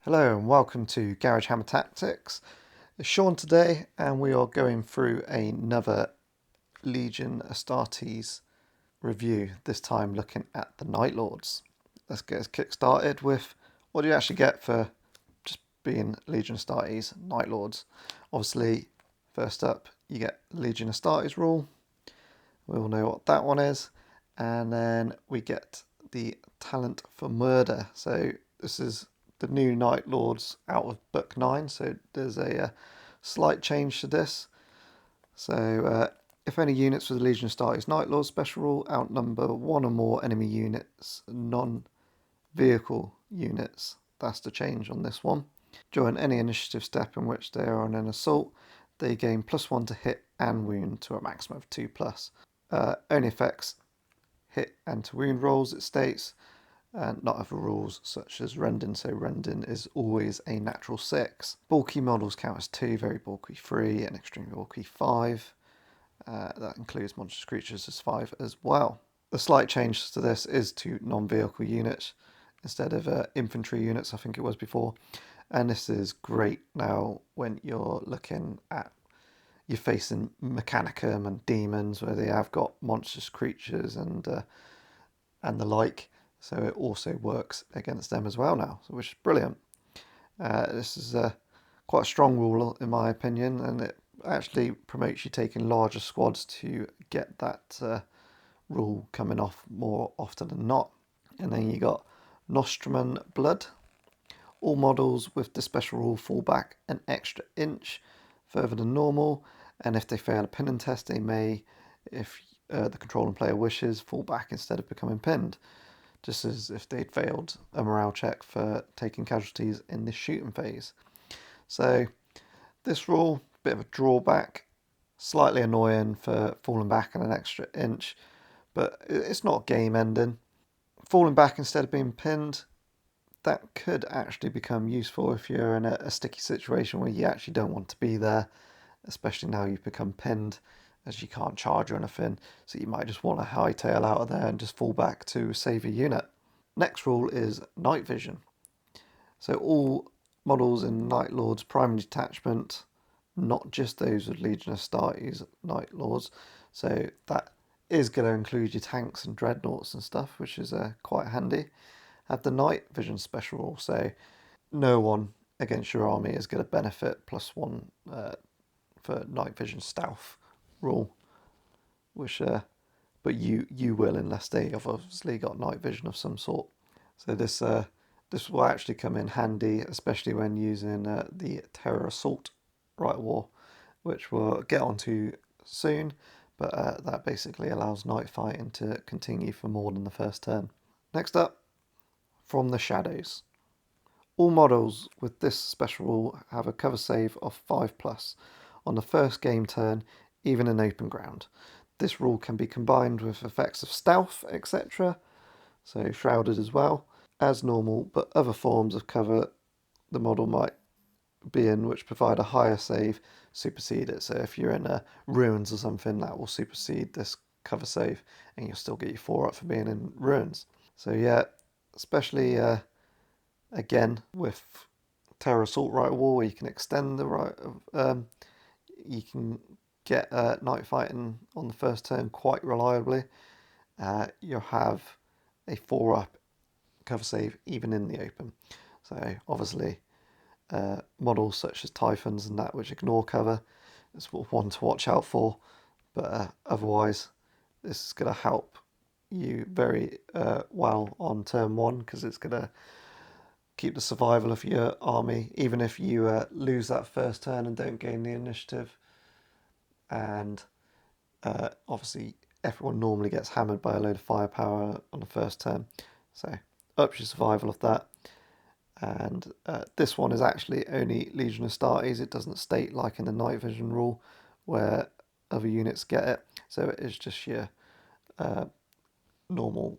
Hello and welcome to GarageHammerTactics. It's Sean today and we are going through another Legion Astartes review, this time looking at the Night Lords. Let's get us kick-started with what do you actually get for just being Legion Astartes Night Lords. Obviously, first up you get Legion Astartes rule. We all know what that one is. And then we get the Talent for Murder. So this is the new Night Lords out of Book 9, so there's a slight change to this. So if any units with the Legion Astartes Night Lords special rule outnumber one or more enemy units, non-vehicle units, that's the change on this one. During any initiative step in which they are on an assault, they gain +1 to hit and wound to a maximum of 2+. Only affects hit and to wound rolls, it states, and not other rules such as rending, so rending is always a natural 6. Bulky models count as 2, very bulky 3, and extremely bulky 5. That includes monstrous creatures as 5 as well. The slight change to this is to non-vehicle units instead of infantry units, I think it was before. And this is great now when you're looking at, you're facing Mechanicum and demons where they have got monstrous creatures and the like. So it also works against them as well now, which is brilliant. This is quite a strong rule in my opinion, and it actually promotes you taking larger squads to get that rule coming off more often than not. And then you got Nostraman Blood. All models with the special rule fall back an extra inch further than normal, and if they fail a pinning test, they may, if the controlling player wishes, fall back instead of becoming pinned, just as if they'd failed a morale check for taking casualties in this shooting phase. So this rule, bit of a drawback, slightly annoying for falling back an extra inch, but it's not game ending. Falling back instead of being pinned, that could actually become useful if you're in a sticky situation where you actually don't want to be there, especially now you've become pinned, as you can't charge or anything, so you might just want to hightail out of there and just fall back to save your unit. Next rule is Night Vision. So all models in Night Lord's primary detachment, not just those with Legion Astartes Night Lords, so that is going to include your tanks and dreadnoughts and stuff, which is quite handy, have the Night Vision special rule, so no one against your army is going to benefit +1 for Night Vision Stealth rule, which but you will unless they have obviously got night vision of some sort. So this will actually come in handy, especially when using the Terror Assault Right War, which we'll get onto soon, but that basically allows night fighting to continue for more than the first turn. Next up, From the Shadows. All models with this special rule have a cover save of 5+ on the first game turn, even in open ground. This rule can be combined with effects of stealth, etc., so shrouded as well, as normal, but other forms of cover the model might be in which provide a higher save supersede it. So if you're in ruins or something, that will supersede this cover save, and you'll still get your 4 up for being in ruins. So yeah, especially again with Terror Assault Right War, where you can extend the right of you can get night fighting on the first turn quite reliably. You'll have a 4 up cover save even in the open. So obviously models such as Typhons and that which ignore cover is one to watch out for, but otherwise this is going to help you very well on turn 1, because it's going to keep the survival of your army, even if you lose that first turn and don't gain the initiative. And obviously everyone normally gets hammered by a load of firepower on the first turn, so ups your survival of that. And this one is actually only Legion Astartes. It doesn't state like in the night vision rule where other units get it, so it is just your normal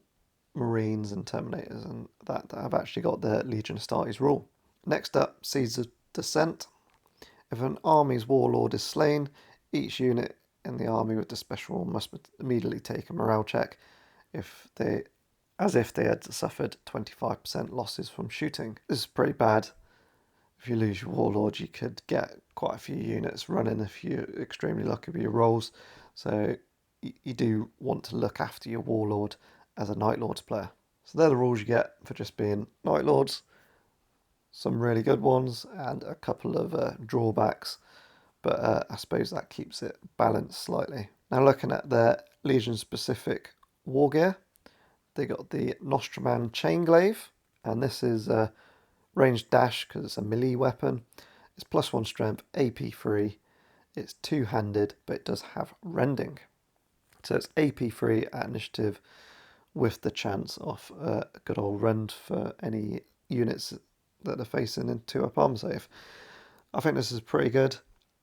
Marines and Terminators and that have actually got the Legion Astartes rule. Next up, Seeds of Descent. If an army's warlord is slain, each unit in the army with the special rule must immediately take a morale check as if they had suffered 25% losses from shooting. This is pretty bad. if you lose your Warlord, you could get quite a few units running if you're extremely lucky with your rolls. So you do want to look after your Warlord as a Night Lords player. So they're the rules you get for just being Night Lords. Some really good ones and a couple of drawbacks, but I suppose that keeps it balanced slightly. Now looking at their Legion specific war gear, they got the Nostraman Chainglaive, and this is ranged dash because it's a melee weapon. It's +1 strength, AP free. It's two-handed, but it does have rending. So it's AP free at initiative with the chance of a good old rend for any units that are facing into a palm save. I think this is pretty good.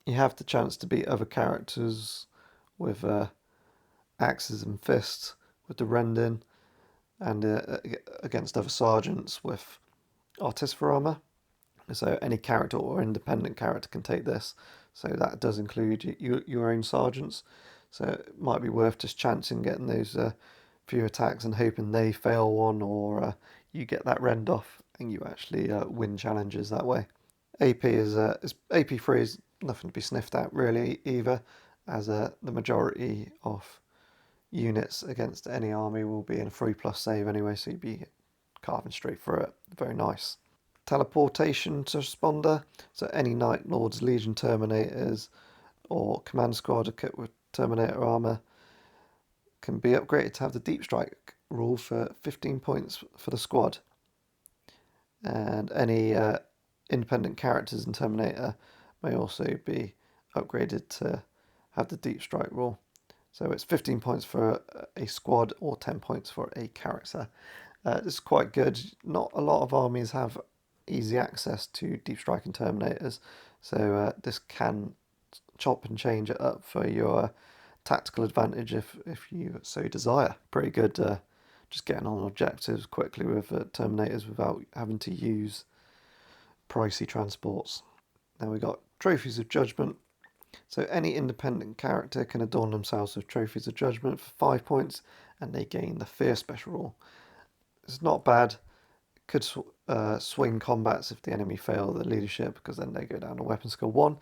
You have the chance to beat other characters with axes and fists with the rending, and against other sergeants with Artificer armor. So any character or independent character can take this. So that does include your own sergeants. So it might be worth just chancing getting those few attacks and hoping they fail one, or you get that rend off and you actually win challenges that way. AP is AP free is nothing to be sniffed at really either, as the majority of units against any army will be in a 3+ save anyway, so you'd be carving straight through it. Very nice. Teleportation transponder, so any Night Lords, Legion Terminators, or Command Squad equipped with Terminator armor can be upgraded to have the Deep Strike rule for 15 points for the squad. And any independent characters in Terminator may also be upgraded to have the Deep Strike rule. So it's 15 points for a squad or 10 points for a character. This is quite good. Not a lot of armies have easy access to Deep Strike and Terminators, so this can chop and change it up for your tactical advantage if you so desire. Pretty good just getting on objectives quickly with Terminators without having to use pricey transports. Now we got Trophies of Judgment. So any independent character can adorn themselves with Trophies of Judgment for 5 points, and they gain the Fear special rule. It's not bad. Could swing combats if the enemy fail the leadership, because then they go down to weapon skill 1.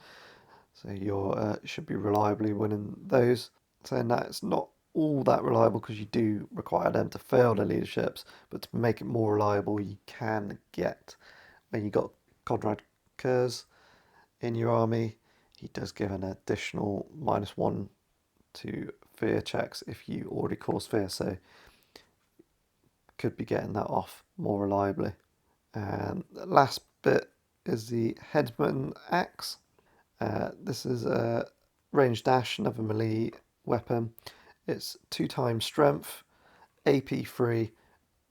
So you should be reliably winning those. Saying that, it's not all that reliable because you do require them to fail the leaderships, but to make it more reliable, you can get, when you got Conrad Kurz in your army, he does give an additional -1 to fear checks if you already cause fear, so could be getting that off more reliably. And the last bit is the Hedman Axe. This is a range dash, another melee weapon. It's 2x strength, AP free,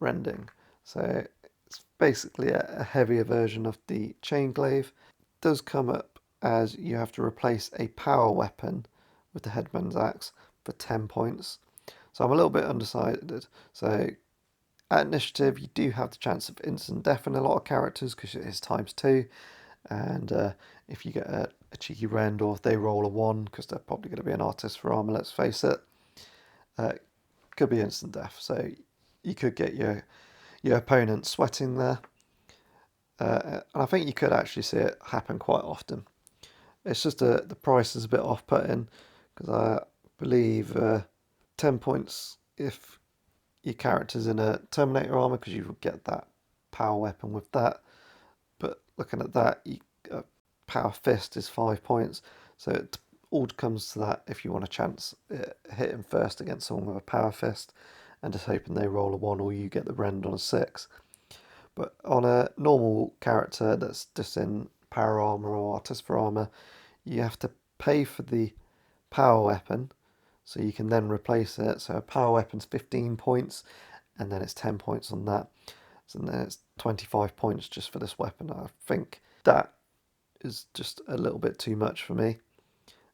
rending. So it's basically a heavier version of the Chainglaive. It does come up as you have to replace a power weapon with the Hedman's Axe for 10 points. So I'm a little bit undecided. So at initiative, you do have the chance of instant death in a lot of characters because it is ×2. And if you get a cheeky rend, or if they roll a 1, because they're probably going to be an Artificer armor, let's face it, could be instant death. So you could get your opponent sweating there. And I think you could actually see it happen quite often. It's just the price is a bit off-putting, because I believe 10 points if your character's in a Terminator armor, because you would get that power weapon with that. But looking at that, power fist is 5 points, so it all comes to that if you want a chance hitting first against someone with a power fist, and just hoping they roll a 1 or you get the rend on a 6. But on a normal character that's just in power armor or Artificer armor, you have to pay for the power weapon, so you can then replace it. So a power weapon's 15 points, and then it's 10 points on that. So then it's 25 points just for this weapon. I think that is just a little bit too much for me.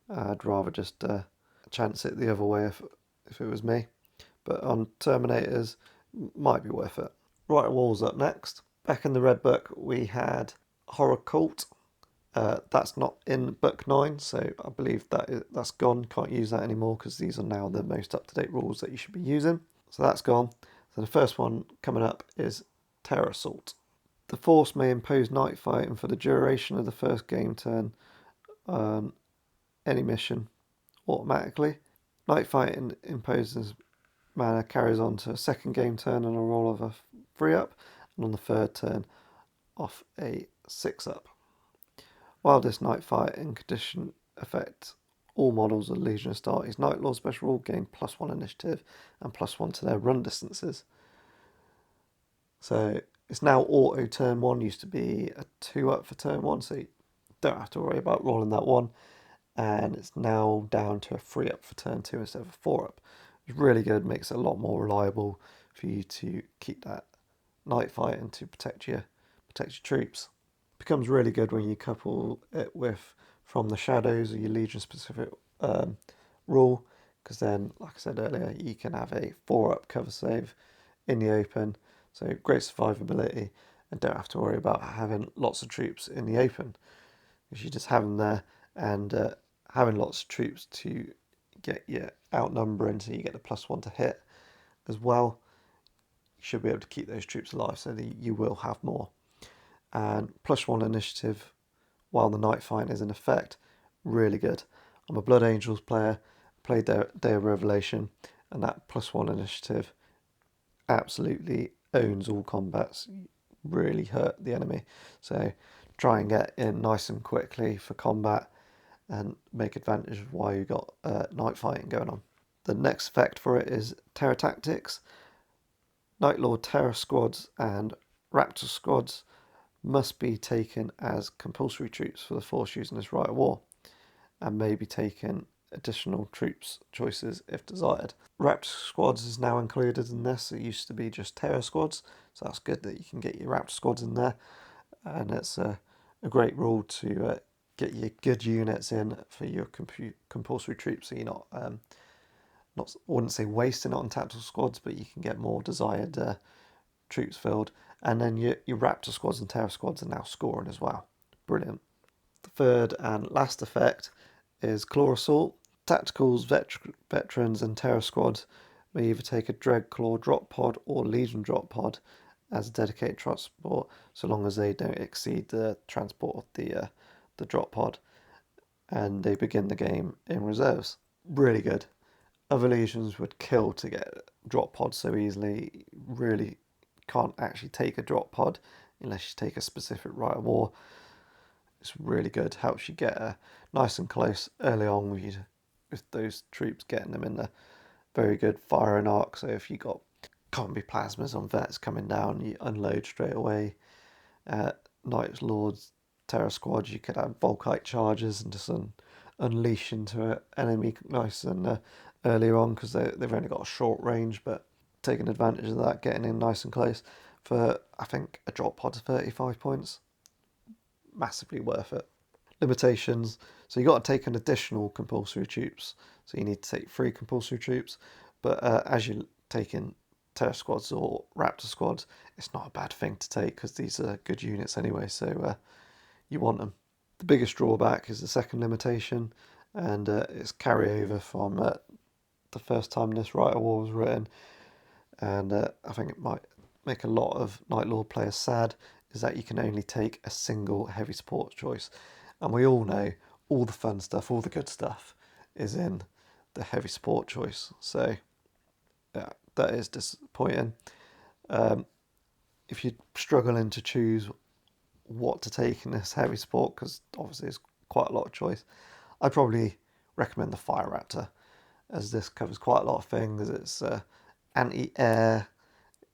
I'd rather just chance it the other way if it was me. But on Terminators, might be worth it. Right Walls up next. Back in the Red Book, we had Horror Cult. That's not in Book 9, so I believe that's gone. Can't use that anymore because these are now the most up-to-date rules that you should be using. So that's gone. So the first one coming up is Terror Assault. The force may impose night fighting for the duration of the first game turn on any mission automatically. Night fighting imposes mana carries on to a second game turn on a roll of a 3-up, and on the third turn off a 6-up. While this night fighting condition affects all models of Legion Astartes, Night Lord special rule gain +1 initiative and +1 to their run distances. So it's now auto turn 1, used to be a 2-up for turn 1, so you don't have to worry about rolling that one. And it's now down to a 3-up for turn 2 instead of a 4-up. It's really good, makes it a lot more reliable for you to keep that night fight and to protect your troops. Becomes really good when you couple it with From the Shadows or your Legion specific rule, because then, like I said earlier, you can have a 4-up cover save in the open, so great survivability, and don't have to worry about having lots of troops in the open, because you just have them there, and having lots of troops to get you outnumbering, so you get the +1 to hit as well. You should be able to keep those troops alive, so that you will have more. And +1 initiative while the night fight is in effect, really good. I'm a Blood Angels player, played their Day of Revelation, and that +1 initiative absolutely owns all combats, really hurt the enemy. So try and get in nice and quickly for combat and make advantage of why you got night fighting going on. The next effect for it is Terror Tactics. Night Lord Terror squads and Raptor squads must be taken as compulsory troops for the force using this Rite of War, and may be taken additional troops choices if desired. Raptor squads is now included in this. It used to be just Terror squads, so that's good that you can get your Raptor squads in there, and it's a great rule to get your good units in for your compulsory troops, so you're not, I wouldn't say wasting it on tactical squads, but you can get more desired troops filled. And then your Raptor squads and Terror squads are now scoring as well. Brilliant. The third and last effect is Claw Assault. Tacticals, veterans and Terror squads may either take a Dreadclaw drop pod or Legion drop pod as a dedicated transport, so long as they don't exceed the transport of the drop pod, and they begin the game in reserves. Really good. Other legions would kill to get drop pods so easily. Really can't actually take a drop pod unless you take a specific Rite of War. It's really good. Helps you get nice and close early on with those troops, getting them in the very good firing arc. So if you got can't be plasmas on vets coming down, you unload straight away. Knights, Lords, Terror squads, you could have Volkite charges and just unleash into an enemy nice and earlier on, because they've only got a short range, but taking advantage of that, getting in nice and close for, I think, a drop pod of 35 points. Massively worth it. Limitations. So you got to take an additional compulsory troops. So you need to take 3 compulsory troops. But as you're taking Terror squads or Raptor squads, it's not a bad thing to take, because these are good units anyway, so you want them. The biggest drawback is the second limitation, and it's carryover from the first time this Rite of War was written, and I think it might make a lot of Night Lord players sad, is that you can only take a single heavy support choice. And we all know all the fun stuff, all the good stuff is in the heavy support choice. So yeah, that is disappointing. If you're struggling to choose what to take in this heavy support, because obviously there's quite a lot of choice, I'd probably recommend the Fire Raptor, as this covers quite a lot of things. It's anti-air,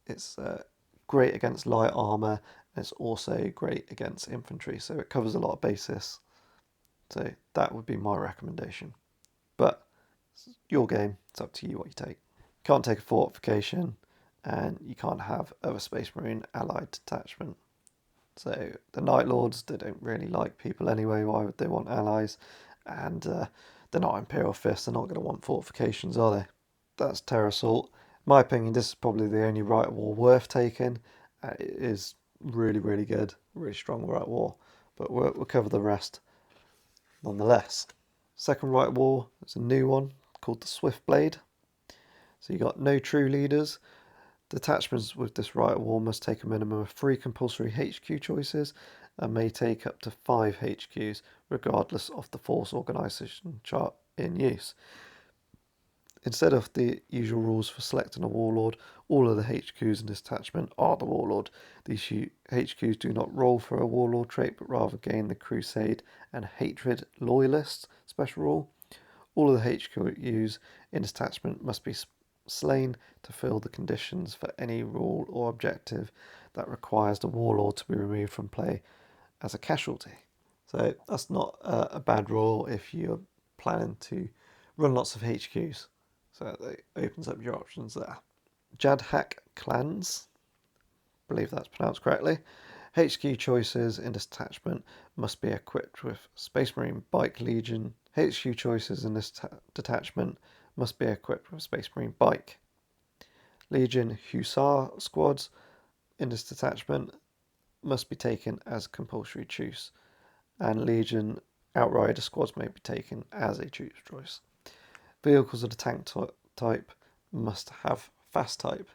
it's great against light armour, and it's also great against infantry, so it covers a lot of bases. So that would be my recommendation. But it's your game, it's up to you what you take. You can't take a fortification, and you can't have other Space Marine allied detachment. So the Night Lords, they don't really like people anyway. Why would they want allies? And they're not Imperial Fists, they're not going to want fortifications, are they? That's Terror Assault. In my opinion, this is probably the only Rite of War worth taking. It is really, really good. Really strong Rite of War. But we'll cover the rest nonetheless. Second Rite of War is a new one called the Swift Blade. So you got no true leaders. Detachments with this right of war must take a minimum of 3 compulsory HQ choices and may take up to 5 HQs, regardless of the force organisation chart in use. Instead of the usual rules for selecting a warlord, all of the HQs in this detachment are the warlord. These HQs do not roll for a warlord trait, but rather gain the Crusade and Hatred Loyalist special rule. All of the HQs in this detachment must be slain to fill the conditions for any rule or objective that requires the warlord to be removed from play as a casualty. So that's not a bad rule if you're planning to run lots of HQs. So it opens up your options there. Jadhak clans, I believe that's pronounced correctly. HQ choices in this detachment must be equipped with Space Marine Bike Legion. HQ choices in this detachment must be equipped with Space Marine Bike. Legion Hussar squads in this detachment must be taken as compulsory choice, and Legion Outrider squads may be taken as a choice. Vehicles of the tank type must have fast type.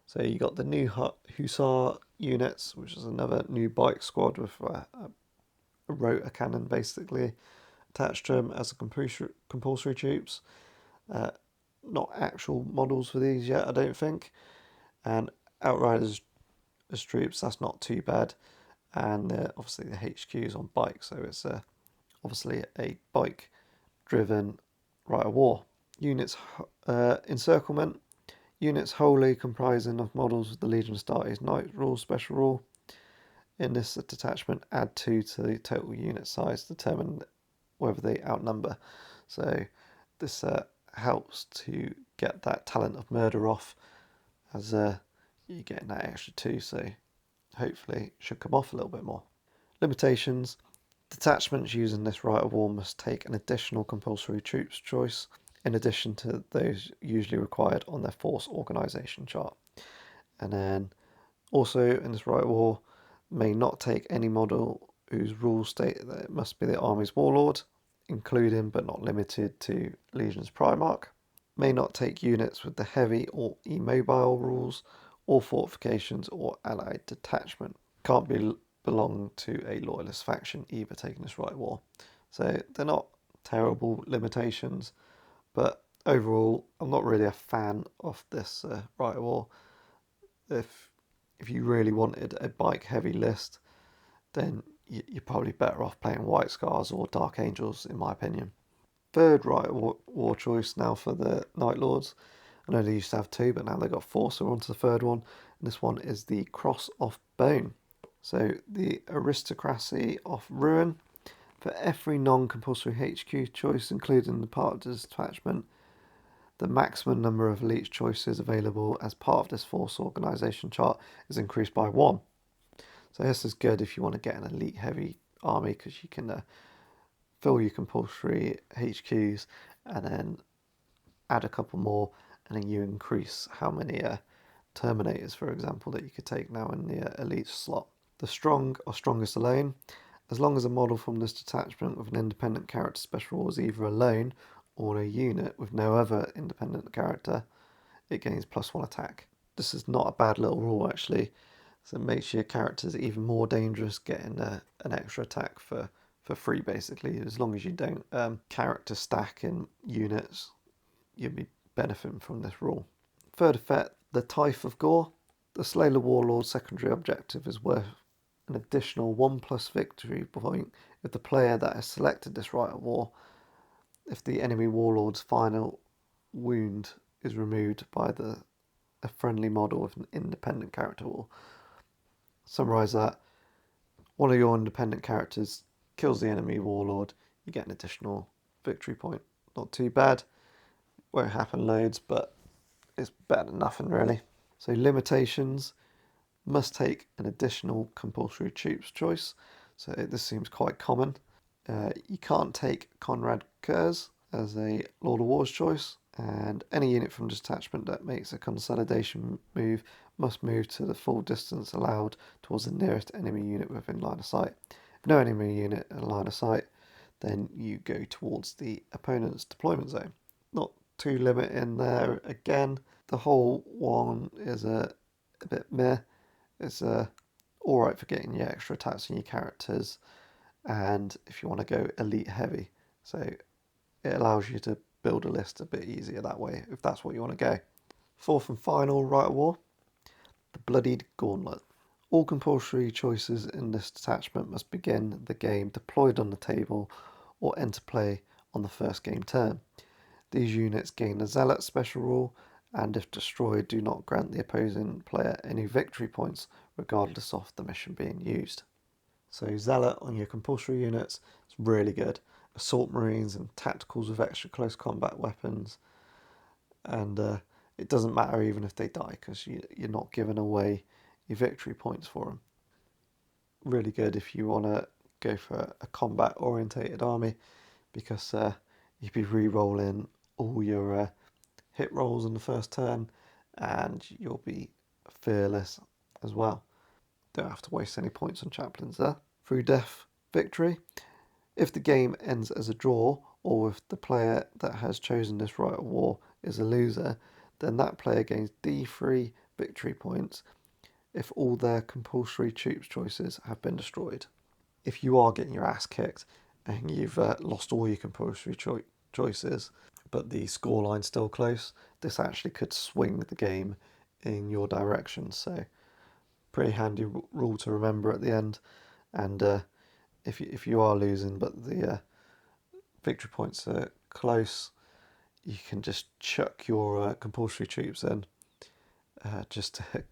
So you got the new Hussar units, which is another new bike squad with a rotor cannon basically attached to them as a compulsory troops. Not actual models for these yet, I don't think. And Outriders as troops, that's not too bad. And obviously the HQs on bikes, so it's obviously a bike-driven right of war. Units encirclement. Units wholly comprising of models with the Legion Astartes Knight rule special rule. In this detachment, add 2 to the total unit size to determine whether they outnumber. So this helps to get that talent of murder off, as you're getting that extra 2, so hopefully it should come off a little bit more. Limitations. Detachments using this right of war must take an additional compulsory troops choice in addition to those usually required on their force organisation chart. And then also in this right of war may not take any model whose rules state that it must be the army's warlord, including but not limited to Legion's Primarch. May not take units with the heavy or immobile rules, or fortifications or allied detachment. Can't belong to a loyalist faction either taking this right of war. So they're not terrible limitations, but overall I'm not really a fan of this right of war. If you really wanted a bike heavy list, then you're probably better off playing White Scars or Dark Angels, in my opinion. Third right of war choice now for the Night Lords. I know they used to have 2, but now they've got 4, so we're on to the third one. And this one is the Cross of Bone. So the Aristocracy of Ruin. For every non-compulsory HQ choice included in the part of this detachment, the maximum number of elite choices available as part of this force organisation chart is increased by 1. So this is good if you want to get an elite heavy army, because you can fill your compulsory HQs and then add a couple more, and then you increase how many Terminators, for example, that you could take now in the elite slot. The strong or strongest alone. As long as a model from this detachment with an independent character special rule is either alone or a unit with no other independent character, it gains +1 attack. This is not a bad little rule actually, so it makes your characters even more dangerous, getting an extra attack for free basically. As long as you don't character stack in units, you'll be benefiting from this rule. Third effect, the Tithe of Gore. The Slayer Warlord secondary objective is worth an additional 1+ victory point if the player that has selected this right of war, if the enemy warlord's final wound is removed by a friendly model with an independent character rule. Summarise that. One of your independent characters kills the enemy warlord, you get an additional victory point. Not too bad. Won't happen loads, but it's better than nothing really. So limitations. Must take an additional compulsory troops choice. So this seems quite common. You can't take Conrad Kurz as a Lord of War's choice, and any unit from detachment that makes a consolidation move must move to the full distance allowed towards the nearest enemy unit within line of sight. If no enemy unit in line of sight, then you go towards the opponent's deployment zone. Not too limiting there again. The whole one is a bit meh. It's alright for getting your extra attacks on your characters, and if you want to go elite heavy, so it allows you to build a list a bit easier that way if that's what you want to go. Fourth and final Rite of War, the Bloodied Gauntlet. All compulsory choices in this detachment must begin the game deployed on the table or enter play on the first game turn. These units gain a Zealot special rule, and if destroyed, do not grant the opposing player any victory points regardless of the mission being used. So Zealot on your compulsory units is really good. Assault Marines and Tacticals with extra close combat weapons, and it doesn't matter even if they die because you're not giving away your victory points for them. Really good if you want to go for a combat orientated army, because you'd be re-rolling all your hit rolls on the first turn, and you'll be fearless as well. Don't have to waste any points on chaplains there. Through death victory. If the game ends as a draw, or if the player that has chosen this Rite of War is a loser, then that player gains D3 victory points if all their compulsory troops choices have been destroyed. If you are getting your ass kicked and you've lost all your compulsory choices, but the scoreline's still close, this actually could swing the game in your direction. So pretty handy rule to remember at the end. And if you are losing but the victory points are close, you can just chuck your compulsory troops in, just to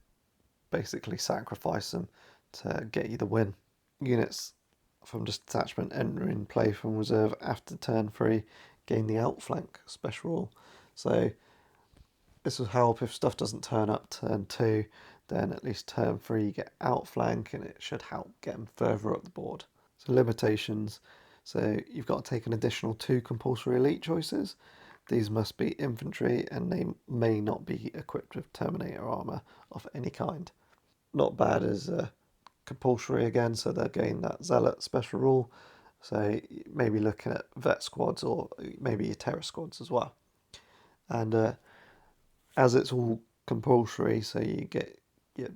basically sacrifice them to get you the win. Units from this detachment entering play from reserve after turn 3 gain the outflank special rule. So this will help if stuff doesn't turn up turn 2, then at least turn 3 you get outflank, and it should help get them further up the board. So limitations. So you've got to take an additional 2 compulsory elite choices. These must be infantry, and they may not be equipped with Terminator armour of any kind. Not bad as compulsory again, so they'll gain that Zealot special rule. So maybe looking at vet squads or maybe your terror squads as well. And as it's all compulsory, so you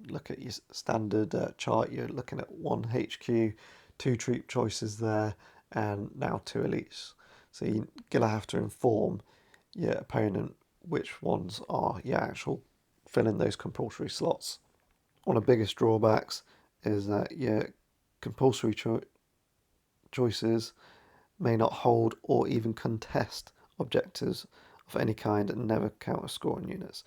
look at your standard chart, you're looking at 1 HQ, 2 troop choices there, and now 2 elites. So you're going to have to inform your opponent which ones are your actual filling those compulsory slots. One of the biggest drawbacks is that your compulsory choices may not hold or even contest objectives of any kind and never counter scoring units.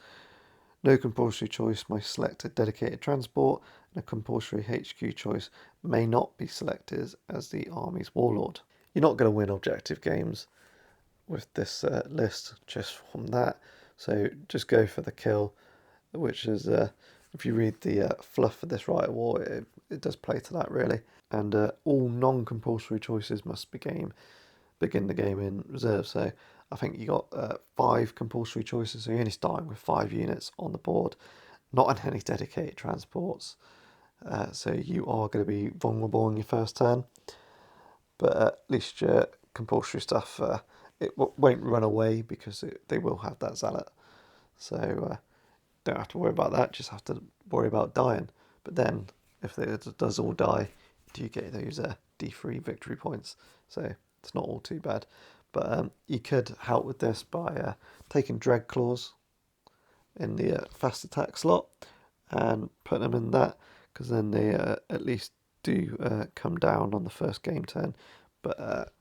No compulsory choice may select a dedicated transport, and a compulsory HQ choice may not be selected as the army's warlord. You're not going to win objective games with this list just from that, so just go for the kill, which is, if you read the fluff for this Rite of War, it does play to that really. And all non-compulsory choices must begin the game in reserve. So I think you got 5 compulsory choices, so you're only starting with 5 units on the board, not on any dedicated transports. So you are going to be vulnerable on your first turn, but at least your compulsory stuff, it won't run away because they will have that Zealot. So don't have to worry about that, just have to worry about dying. But then, if it does all die, you get those D3 victory points, so it's not all too bad. But you could help with this by taking Dread Claws in the fast attack slot and putting them in that, because then they at least do come down on the first game turn. But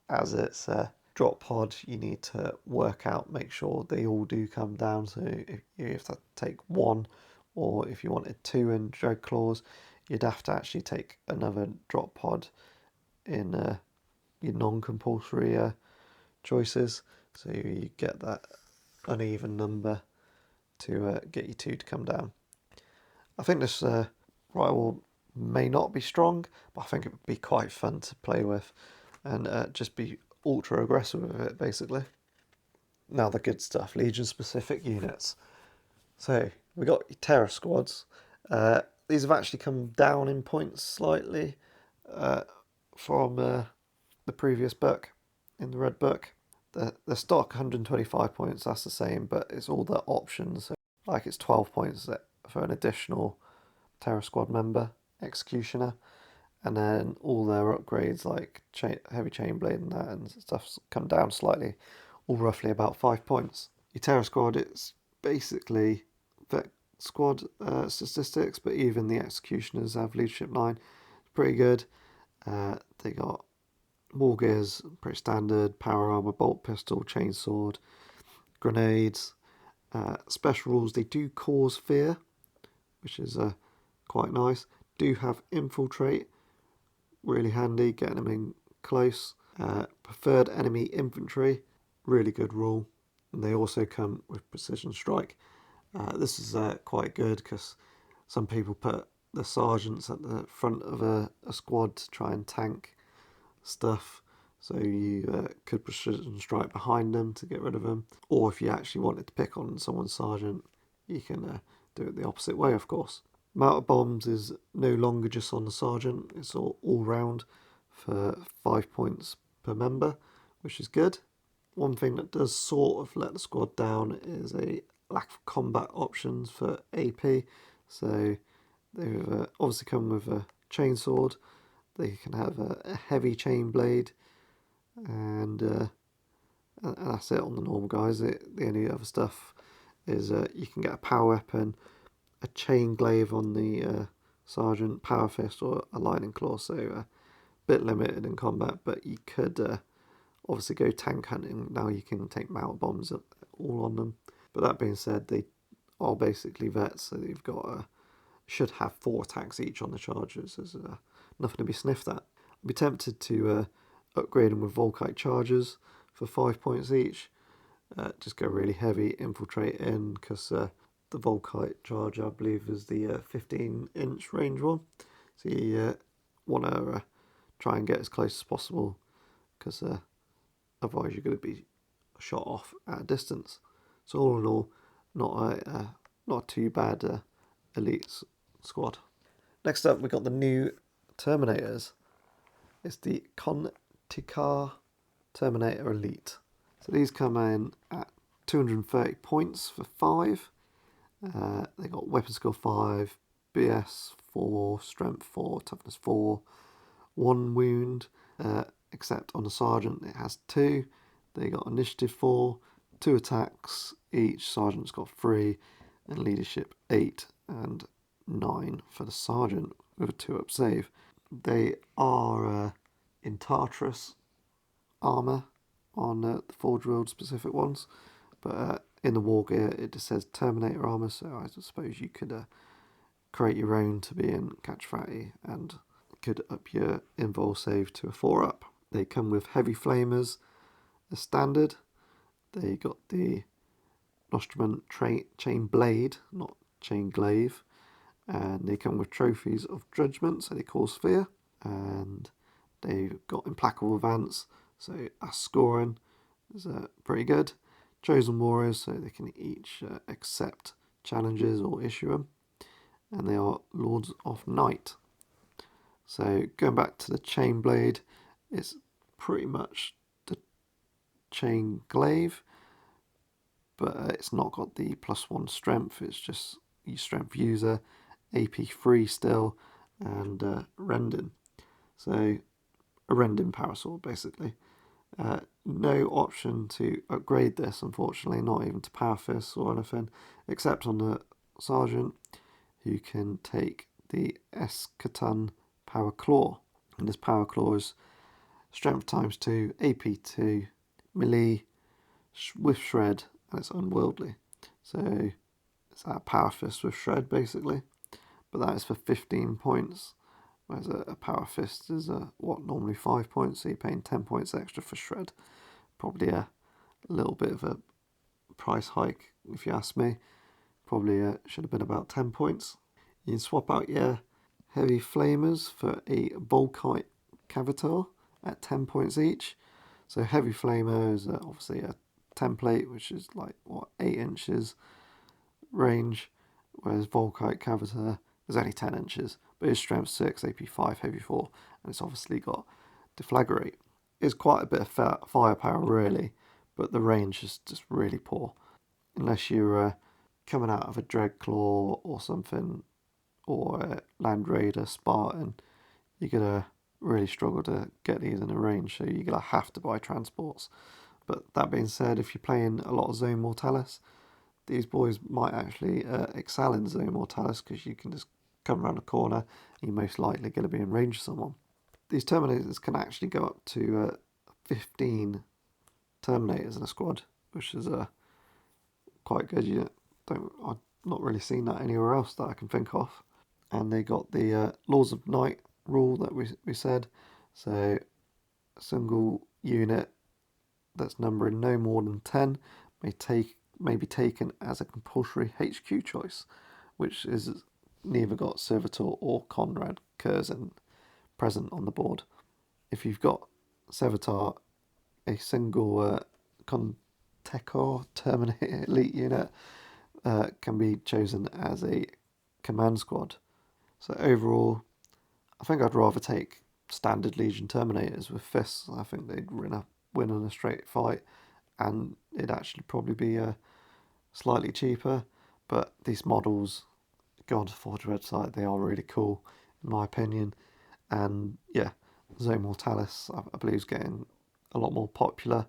as it's drop pod, you need to work out, make sure they all do come down. So if you have to take 1, or if you wanted 2 in Dread Claws, you'd have to actually take another drop pod in your non-compulsory choices. So you get that uneven number to get your 2 to come down. I think this rival may not be strong, but I think it would be quite fun to play with, and just be ultra aggressive with it basically. Now the good stuff, Legion specific units. So we got your terror squads. These have actually come down in points slightly from the previous book, in the red book. The stock 125 points, that's the same, but it's all the options. So like it's 12 points for an additional Terror Squad member, Executioner, and then all their upgrades like Heavy Chain Blade and that and stuff's come down slightly, all roughly about 5 points. Your Terror Squad, it's basically Vet Squad statistics, but even the Executioners have Leadership 9. Pretty good. They got War Gears, pretty standard, Power Armor, Bolt Pistol, Chainsword, Grenades. Special rules, they do cause fear, which is quite nice. Do have Infiltrate, really handy, getting them in close. Preferred Enemy Infantry, really good rule. And they also come with Precision Strike. This is quite good because some people put the sergeants at the front of a squad to try and tank stuff. So you could Precision Strike behind them to get rid of them. Or if you actually wanted to pick on someone's sergeant, you can do it the opposite way, of course. Melter Bombs is no longer just on the sergeant. It's all round for 5 points per member, which is good. One thing that does sort of let the squad down is a lack of combat options for AP. So they've obviously come with a chainsword. They can have a heavy chain blade, and that's it on the normal guys. The only other stuff is you can get a power weapon, a chain glaive on the sergeant, power fist, or a lightning claw. So a bit limited in combat, but you could obviously go tank hunting. Now you can take melter bombs all on them. But that being said, they are basically vets, so you've got should have 4 attacks each on the chargers. There's nothing to be sniffed at. I'd be tempted to upgrade them with Volkite chargers for 5 points each. Just go really heavy, infiltrate in, because the Volkite charger, I believe, is the 15-inch range one. So you want to try and get as close as possible, because otherwise you're going to be shot off at a distance. So all in all, not too bad elite squad. Next up, we got the new Terminators. It's the Contikar Terminator Elite. So these come in at 230 points for 5. They got Weapon Skill 5, BS 4, Strength 4, Toughness 4, 1 wound, except on the Sergeant it has 2. They got Initiative 4, 2 attacks each, Sergeant's got 3, and Leadership 8 and 9 for the Sergeant with a 2-up save. They are in Tartarus armour on the Forge World specific ones, but in the War Gear it just says Terminator armour, so I suppose you could create your own to be in Catch Fatty and could up your invul save to a 4-up. They come with Heavy Flamers as standard. They got the Nostrament Chain Blade, not Chain Glaive, and they come with Trophies of Judgment, so they cause fear, and they've got Implacable Advance, so that's scoring is pretty good. Chosen Warriors, so they can each accept challenges or issue them, and they are Lords of Night. So going back to the Chain Blade, it's pretty much the Chain Glaive, but it's not got the +1 strength. It's just your strength user, AP 3 still, and rending. So a rending power sword basically. No option to upgrade this, unfortunately, not even to power fist or anything, except on the Sergeant, who can take the Eschaton Power Claw. And this Power Claw is strength ×2, AP 2, melee, with shred, and it's unwieldy. So it's our power fist with shred basically, but that is for 15 points, whereas a power fist is what, normally 5 points, so you're paying 10 points extra for shred. Probably a little bit of a price hike if you ask me. Probably should have been about 10 points. You can swap out your Heavy Flamers for a Volkite Cavitar at 10 points each. So Heavy Flamer is obviously a template, which is like, what, 8 inches range, whereas Volkite Cavitar is only 10 inches, but it's strength 6, AP 5, heavy 4, and it's obviously got Deflagrate. It's quite a bit of firepower really, but the range is just really poor. Unless you're coming out of a Dreadclaw or something, or a Land Raider Spartan, you're going to really struggle to get these in a range, so you're going to have to buy transports. But that being said, if you're playing a lot of Zone Mortalis, these boys might actually excel in Zone Mortalis, because you can just come around a corner and you're most likely going to be in range of someone. These Terminators can actually go up to 15 Terminators in a squad, which is quite good. I've not really seen that anywhere else that I can think of. And they got the Laws of Night rule that we said. So a single unit that's numbering no more than 10 may be taken as a compulsory HQ choice, which is neither got Sevitor or Conrad Kurz present on the board. If you've got Sevitor, a single Contikar Terminator Elite unit can be chosen as a command squad. So overall, I think I'd rather take standard Legion Terminators with fists. I think they'd win in a straight fight, and it'd actually probably be slightly cheaper. But these models, go onto the Forge website, they are really cool, in my opinion. And yeah, Zone Mortalis, I believe, is getting a lot more popular.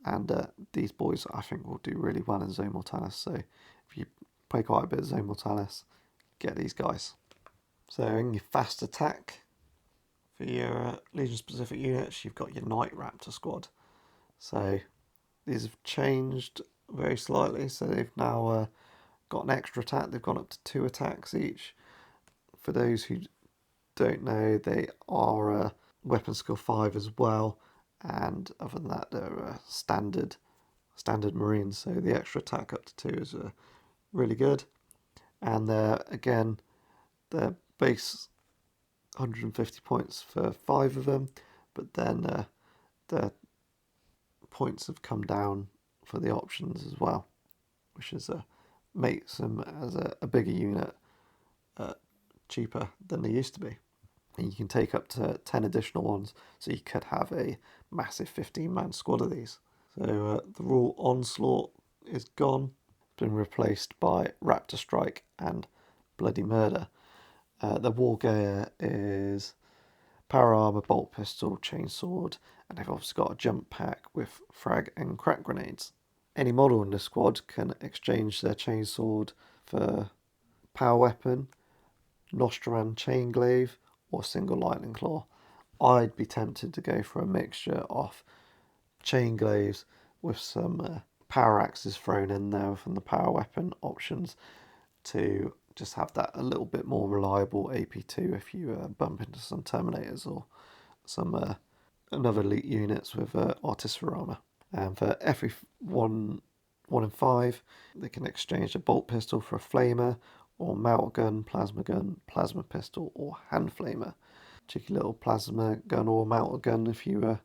And these boys, I think, will do really well in Zone Mortalis. So if you play quite a bit of Zone Mortalis, get these guys. So in your fast attack, for your Legion-specific units, you've got your Night Raptor squad. So these have changed very slightly. So they've now got an extra attack. They've gone up to 2 attacks each. For those who don't know, they are weapon skill 5 as well. And other than that, they're standard Marines. So the extra attack up to 2 is really good. And again, they're base 150 points for 5 of them, but then the points have come down for the options as well, which is makes them as a bigger unit cheaper than they used to be. And you can take up to 10 additional ones, so you could have a massive 15-man squad of these. So the rule Onslaught is gone. It's been replaced by Raptor Strike and Bloody Murder. The War Gear is power armor, bolt pistol, chainsword, and they've obviously got a jump pack with frag and crack grenades. Any model in the squad can exchange their chainsword for power weapon, Nostraman chain glaive, or single lightning claw. I'd be tempted to go for a mixture of chain glaives with some power axes thrown in there from the power weapon options to just have that a little bit more reliable AP2 if you bump into some Terminators or some another elite units with artillery armor. And for every 1 in 5, they can exchange a bolt pistol for a flamer, or melter gun, plasma pistol, or hand flamer. Cheeky little plasma gun or melter gun if you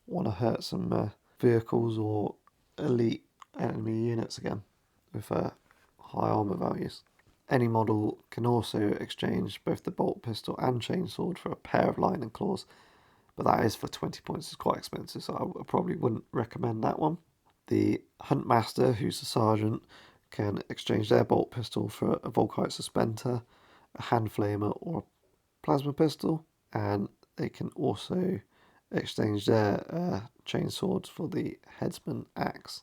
want to hurt some vehicles or elite enemy units again with high armor values. Any model can also exchange both the bolt pistol and chainsword for a pair of lightning claws, but that is for 20 points. It's quite expensive, so I probably wouldn't recommend that one. The Huntmaster, who's the sergeant, can exchange their bolt pistol for a Volkite suspender, a hand flamer, or a plasma pistol, and they can also exchange their chainswords for the Hedman Axe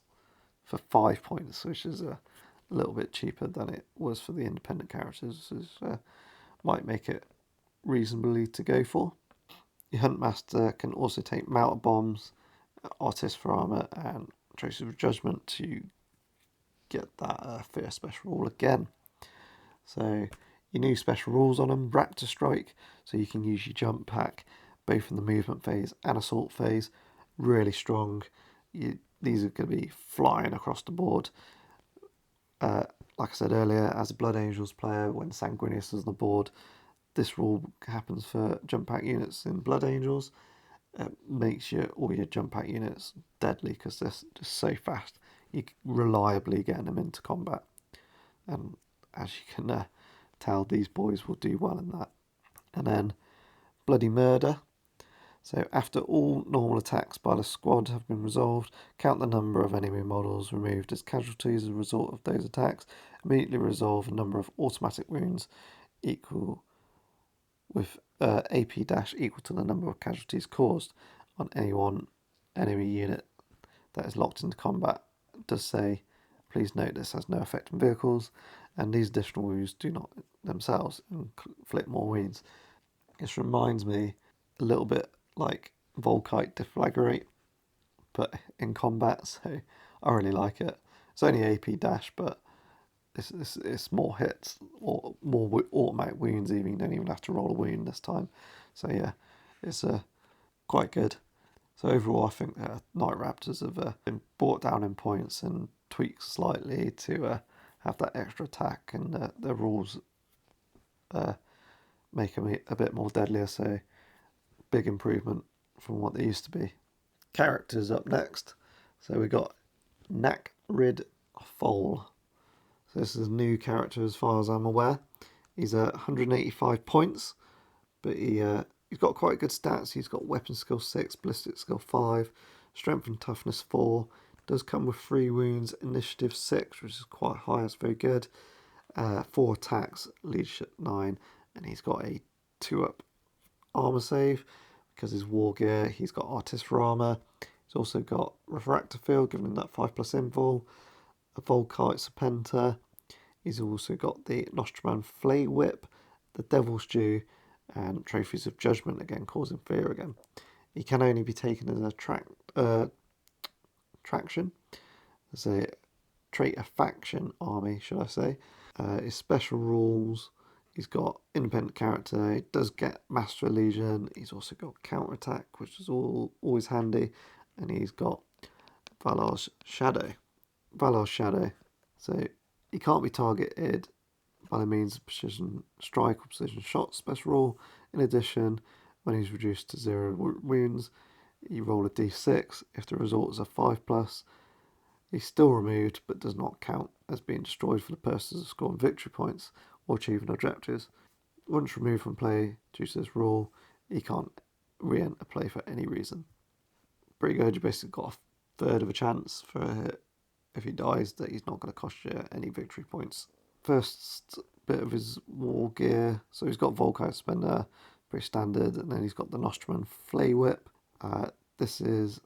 for 5 points, which is a little bit cheaper than it was for the independent characters. Might make it reasonably to go for. The Huntmaster can also take melter bombs, artillery armor, and traces of judgment to get that first special rule again. So your new special rules on them: Raptor Strike, so you can use your jump pack both in the movement phase and assault phase. Really strong. These are going to be flying across the board. Like I said earlier, as a Blood Angels player, when Sanguinius is on the board, this rule happens for jump pack units in Blood Angels. It makes all your jump pack units deadly because they're just so fast. You reliably get them into combat, and as you can tell, these boys will do well in that. And then Bloody Murder. So after all normal attacks by the squad have been resolved, count the number of enemy models removed as casualties as a result of those attacks. Immediately resolve a number of automatic wounds equal with AP dash equal to the number of casualties caused on any one enemy unit that is locked into combat. It does say, please note this has no effect on vehicles, and these additional wounds do not themselves inflict more wounds. This reminds me a little bit like Volkite Deflagrate, but in combat, so I really like it. It's only AP dash, but it's more hits or more automatic wounds. Even you don't even have to roll a wound this time. So yeah, it's quite good. So overall, I think Night Raptors have been brought down in points and tweaked slightly to have that extra attack, and the rules make them a bit more deadlier. So big improvement from what they used to be. Characters up next. So we got Nakrid Foal. So this is a new character as far as I'm aware. He's at 185 points, but he's got quite good stats. He's got weapon skill 6, ballistic skill 5, strength and toughness 4. Does come with 3 wounds, initiative 6, which is quite high. That's very good. 4 attacks, leadership 9, and he's got a 2-up armor save because his war gear. He's got artificer armor. He's also got refractor field, giving him that 5+ invul. A Volkite Serpenter. He's also got the Nostraman Flay Whip, the Devil's Due, and Trophies of Judgment, again causing fear again. He can only be taken as a traction, as a trait of faction army, should I say. His special rules, he's got independent character, he does get Master of Legion, he's also got counterattack, which is always handy, and he's got Valar's Shadow. So he can't be targeted by the means of precision strike or precision shot special rule. In addition, when he's reduced to 0 wounds, you roll a d6. If the result is a 5+, he's still removed but does not count as being destroyed for the purposes of scoring victory points or achieving objectives. Once removed from play due to this rule, he can't re-enter play for any reason. Pretty good. You basically got a third of a chance for a hit. If he dies, that he's not going to cost you any victory points. First bit of his war gear. So he's got Volkite Spender, pretty standard, and then he's got the Nostraman Flay Whip. This is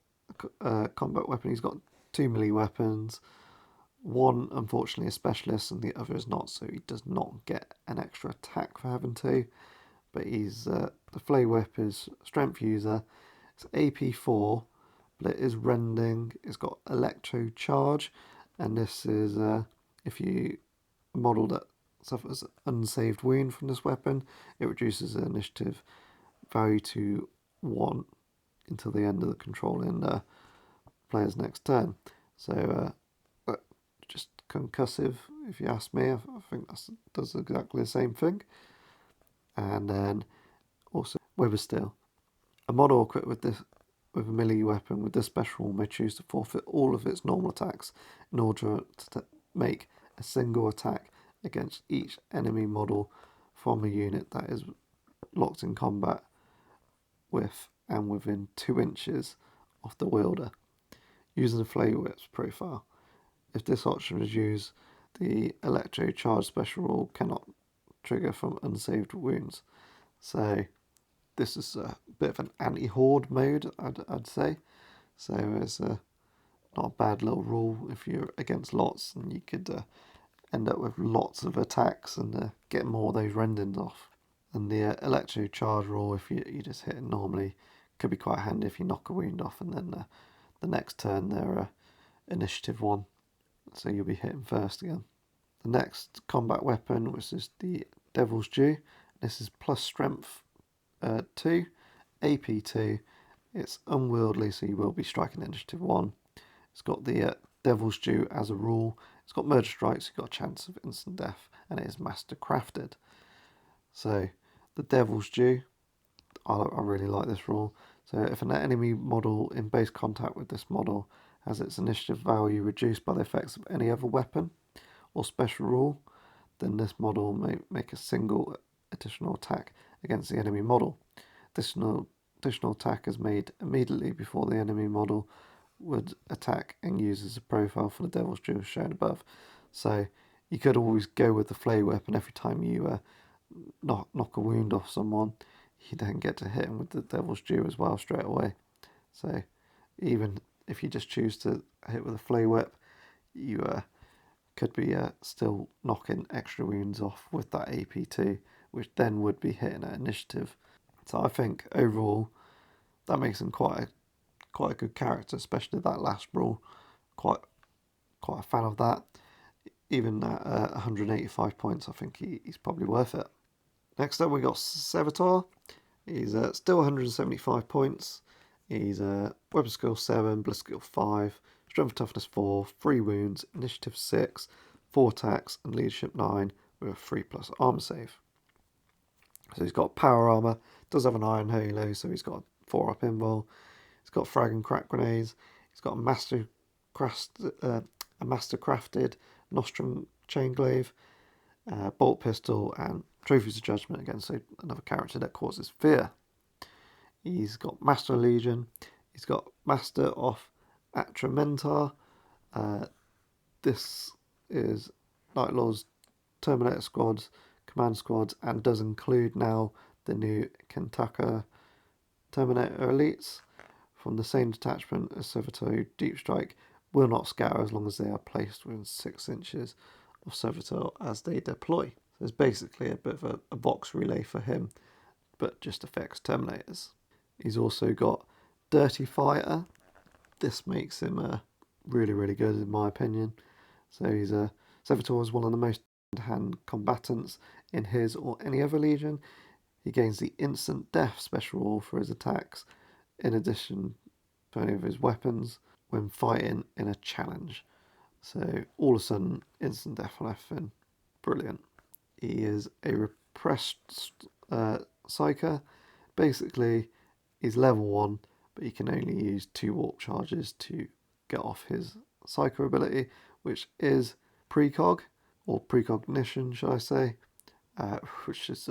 a combat weapon. He's got 2 melee weapons. One, unfortunately, a specialist, and the other is not, so he does not get an extra attack for having 2. But he's the Flay Whip is strength user. It's AP 4. But it is rending. It's got electro charge, and this is if you model that suffers unsaved wound from this weapon, it reduces the initiative value to 1 until the end of the controlling player's next turn. So just concussive, if you ask me. I think that does exactly the same thing. And then also Wither Steel. A model equipped with a melee weapon with this special may choose to forfeit all of its normal attacks in order to make a single attack against each enemy model from a unit that is locked in combat with and within 2 inches of the wielder, using the Flay Whip's profile. If this option is used, the electro charge special rule cannot trigger from unsaved wounds. So this is a bit of an anti-horde mode, I'd say. So it's not a bad little rule if you're against lots, and you could end up with lots of attacks and get more of those rendings off. And the electro charge rule, if you just hit it normally, could be quite handy if you knock a wound off, and then the next turn they're initiative 1, so you'll be hitting first again. The next combat weapon, which is the Devil's Due. This is plus strength 2, AP 2. It's unwieldy, so you will be striking initiative 1. It's got the Devil's Due as a rule. It's got murder strikes, you've got a chance of instant death, and it is master crafted. So the Devil's Due, I really like this rule. So if an enemy model in base contact with this model has its initiative value reduced by the effects of any other weapon or special rule, then this model may make a single additional attack against the enemy model. Additional additional attack is made immediately before the enemy model would attack and uses a profile for the Devil's Due shown above. So you could always go with the flay weapon every time you knock a wound off someone. You then get to hit him with the Devil's Due as well straight away. So even if you just choose to hit with a flay whip, you could be still knocking extra wounds off with that AP2, which then would be hitting at initiative. So I think overall that makes him quite a good character, especially that last rule. Quite a fan of that. Even at 185 points, I think he's probably worth it. Next up we got Sevitor. He's still 175 points. He's Weapon Skill 7, Bliss Skill 5, Strength and Toughness 4, 3 wounds, Initiative 6, 4 attacks, and Leadership 9 with a 3+ armor save. So he's got power armor, does have an iron halo, so he's got a 4-up invul. He's got frag and crack grenades. He's got a master crafted Nostrum chain glaive, bolt pistol, and trophies of judgment again. So another character that causes fear. He's got Master of Legion. He's got Master of Atramentar. This is Night Lord's Terminator squads, command squads, and does include now the new Contikar Terminator Elites from the same detachment as Sevitor. Deep Strike will not scatter as long as they are placed within 6 inches of Sevitor as they deploy. So it's basically a bit of a box relay for him, but just affects Terminators. He's also got Dirty Fighter. This makes him really, really good in my opinion. So he's Sevitor is one of the most hand combatants in his or any other legion. He gains the instant death special rule for his attacks, in addition to any of his weapons, when fighting in a challenge. So all of a sudden, instant death on everything. Brilliant. He is a repressed psyker. Basically, he's level 1, but he can only use 2 warp charges to get off his psyker ability, which is precog, or precognition, should I say, which is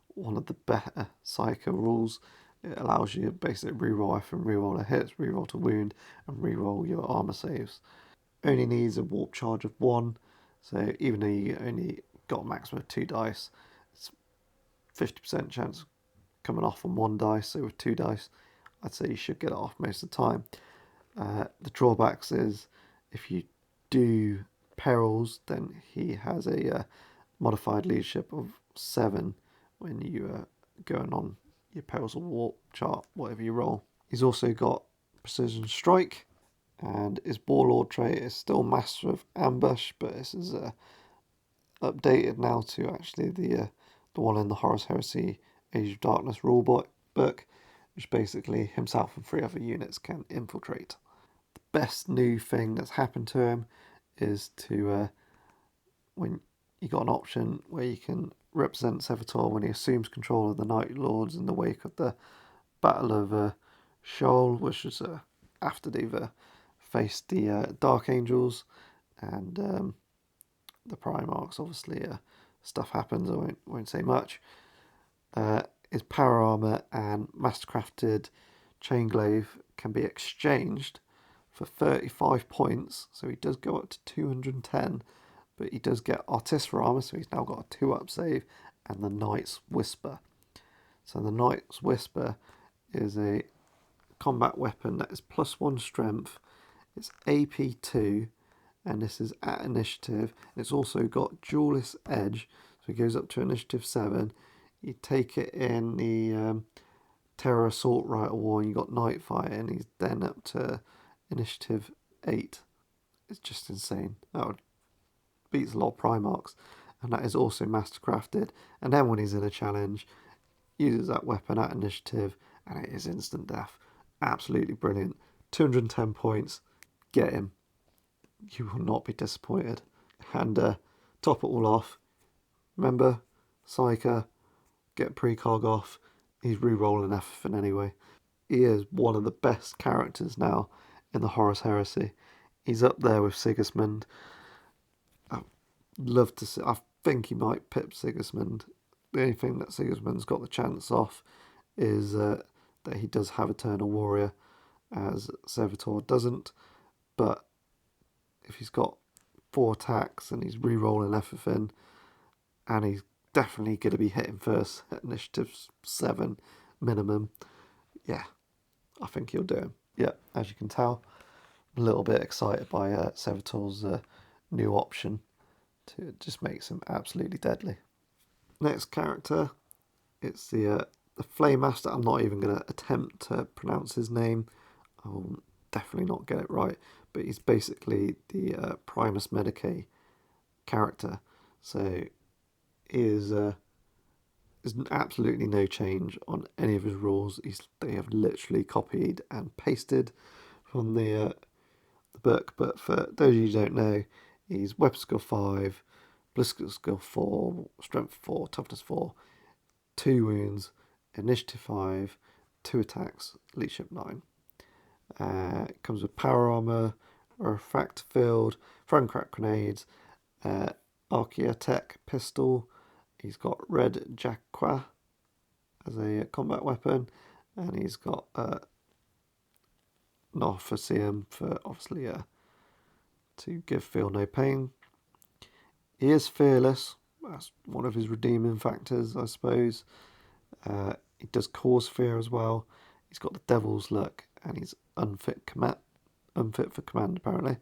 one of the better psyker rules. It allows you to basically reroll everything, reroll the hits, reroll to wound, and reroll your armor saves. Only needs a warp charge of 1, so even though you only got a maximum of 2 dice, it's 50% chance of coming off on 1 dice, so with 2 dice, I'd say you should get it off most of the time. The drawbacks is if you do perils, then he has a modified leadership of 7 when you are going on your perils or warp chart, whatever you roll. He's also got Precision Strike, and his Warlord trait is still Master of Ambush, but this is updated now to actually the one in the Horus Heresy Age of Darkness rulebook, which basically himself and 3 other units can infiltrate. The best new thing that's happened to him is to when you got an option where you can represent Sevitor when he assumes control of the Night Lords in the wake of the Battle of Sheol, which is after they've faced the Dark Angels and the Primarchs. Obviously, stuff happens. I won't say much. His power armor and mastercrafted chain glaive can be exchanged for 35 points, so he does go up to 210, but he does get Artificer armor, so he's now got a 2-up save, and the Knight's Whisper. So the Knight's Whisper is a combat weapon that is +1 strength, it's AP2, and this is at initiative. It's also got Duelist Edge, so it goes up to initiative 7. You take it in the Terror Assault Rite of War, and you got Night Fight, and he's then up to initiative 8. It's just insane. That beats a lot of Primarchs, and that is also mastercrafted. And then when he's in a challenge, uses that weapon at initiative, and it is instant death. Absolutely brilliant. 210 points. Get him. You will not be disappointed. And top it all off, remember, Psyker, get precog off. He's re-rolling everything anyway. He is one of the best characters now in the Horus Heresy. He's up there with Sigismund. I'd love to see. I think he might pip Sigismund. The only thing that Sigismund's got the chance off is that he does have Eternal Warrior, as Sevitor doesn't. But if he's got 4 attacks and he's re-rolling everything, and he's definitely going to be hitting first at initiative 7 minimum, yeah, I think he'll do him. Yeah, as you can tell, I'm a little bit excited by Sevitor's new option. It just makes him absolutely deadly. Next character, it's the Flame-Master. I'm not even going to attempt to pronounce his name. I'll definitely not get it right. But he's basically the Primus Medicae character. So he is absolutely no change on any of his rules. They have literally copied and pasted from the book. But for those of you who don't know, he's Weapon Skill 5, Ballistic Skill 4, Strength 4, Toughness 4, 2 wounds, Initiative 5, 2 attacks, Leadership 9. It comes with Power Armour, a Refract Field, Throwing Crack Grenades, Archaeotech Pistol. He's got Red Jaqua as a combat weapon, and he's got Narthosium for obviously to give Feel No Pain. He is fearless. That's one of his redeeming factors, I suppose. He does cause fear as well. He's got the Devil's Look, and he's unfit for command, apparently.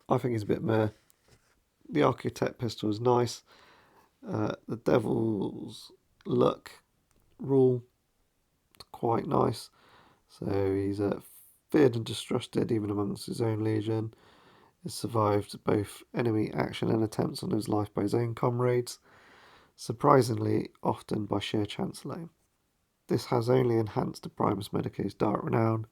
I think he's a bit meh. The Architect Pistol is nice. The Devil's Look rule is quite nice. So he's feared and distrusted even amongst his own legion. Has survived both enemy action and attempts on his life by his own comrades, surprisingly often by sheer chance alone. This has only enhanced the Primus Medicae's Dark Renown,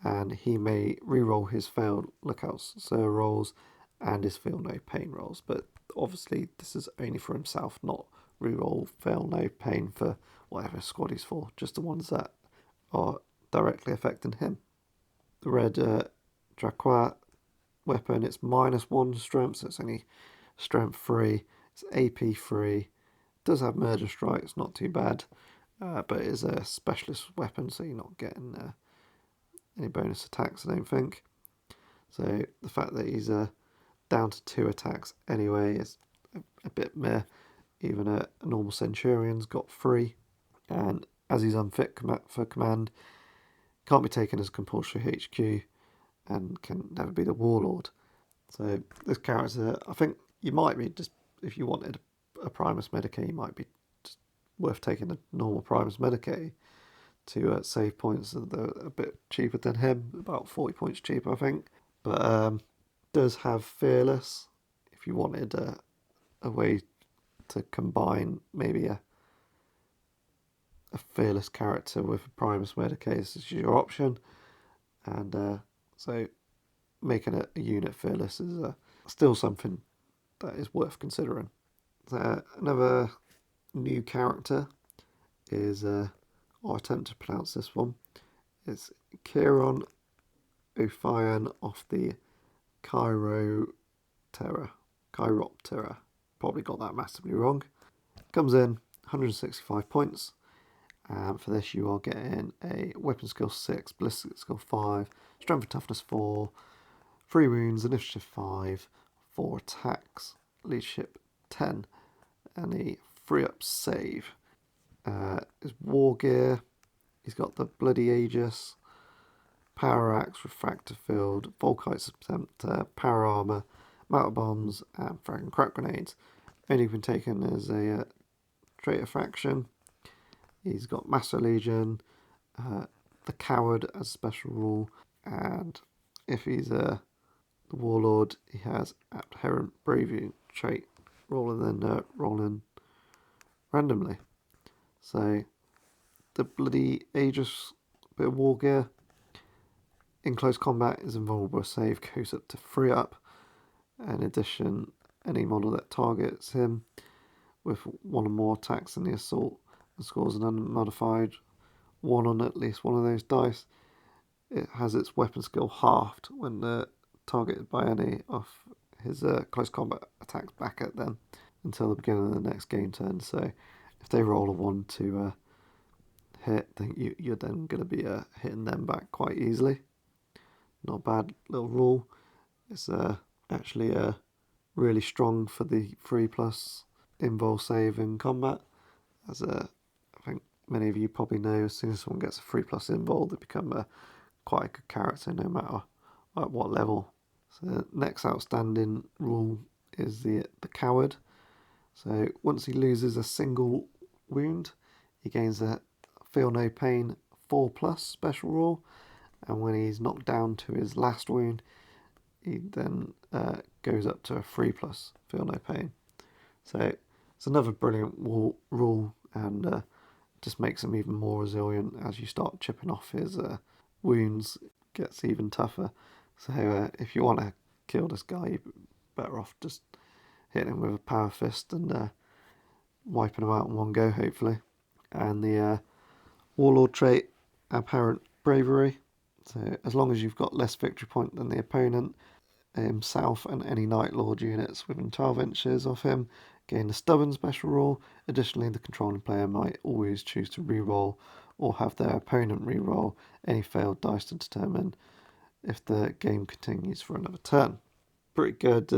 and he may reroll his failed Lookouts Sir rolls and his Feel No Pain rolls, but obviously this is only for himself, not reroll Feel No Pain for whatever squad he's for, just the ones that are directly affecting him. The Red Dracula Weapon, it's -1 strength, so it's only strength 3, it's AP 3, does have Murder Strike, it's not too bad, but it is a specialist weapon, so you're not getting any bonus attacks, I don't think. So the fact that he's down to 2 attacks anyway is a bit meh. Even a normal Centurion's got 3, and as he's unfit for command, can't be taken as compulsory HQ, and can never be the Warlord. So this character, I think you might be, just if you wanted a Primus Medicae, you might be just worth taking a normal Primus Medicae to save points. They're a bit cheaper than him, about 40 points cheaper, I think. But does have Fearless, if you wanted a way to combine maybe a Fearless character with a Primus Medicae. This is your option. And so making a unit fearless is still something that is worth considering. Another new character is, I'll attempt to pronounce this one, it's Kiron Ophion of the Chiroptera. Probably got that massively wrong. Comes in 165 points. For this you are getting a Weapon Skill 6, Ballistic Skill 5, Strength and Toughness 4, 3 wounds, Initiative 5, 4 attacks, Leadership 10, and a 3-up save. His war gear, he's got the Bloody Aegis, Power Axe, Refractor Field, Volkite's Tempter, Power Armour, Melter Bombs, and Frag Crack Grenades. Only been taken as a Traitor Faction. He's got Master Legion, the Coward as a special rule, and if he's the Warlord, he has Abhorrent Bravery trait, rolling randomly. So the Bloody Aegis bit of war gear, in close combat is invulnerable save, goes up to 3 up. In addition, any model that targets him with 1 or more attacks in the assault and scores an unmodified 1 on at least one of those dice, it has its weapon skill halved when targeted by any of his close combat attacks back at them until the beginning of the next game turn. So if they roll a 1 to hit, then you're then going to be hitting them back quite easily. Not a bad little rule. It's actually really strong for the 3+ invul save in combat. As I think many of you probably know, as soon as someone gets a 3+ invul, they become quite a good character no matter at what level. So the next outstanding rule is the coward. So once he loses a single wound, he gains a feel no pain 4+ special rule, and when he's knocked down to his last wound, he then goes up to a 3+ feel no pain. So it's another brilliant rule, and just makes him even more resilient as you start chipping off his wounds. It gets even tougher. So if you want to kill this guy, you're better off just hitting him with a power fist and wiping him out in one go, hopefully. And the warlord trait, apparent bravery. So as long as you've got less victory point than the opponent, himself and any Night Lord units within 12 inches of him gain the stubborn special rule. Additionally, the controlling player might always choose to reroll or have their opponent reroll any failed dice to determine if the game continues for another turn. Pretty good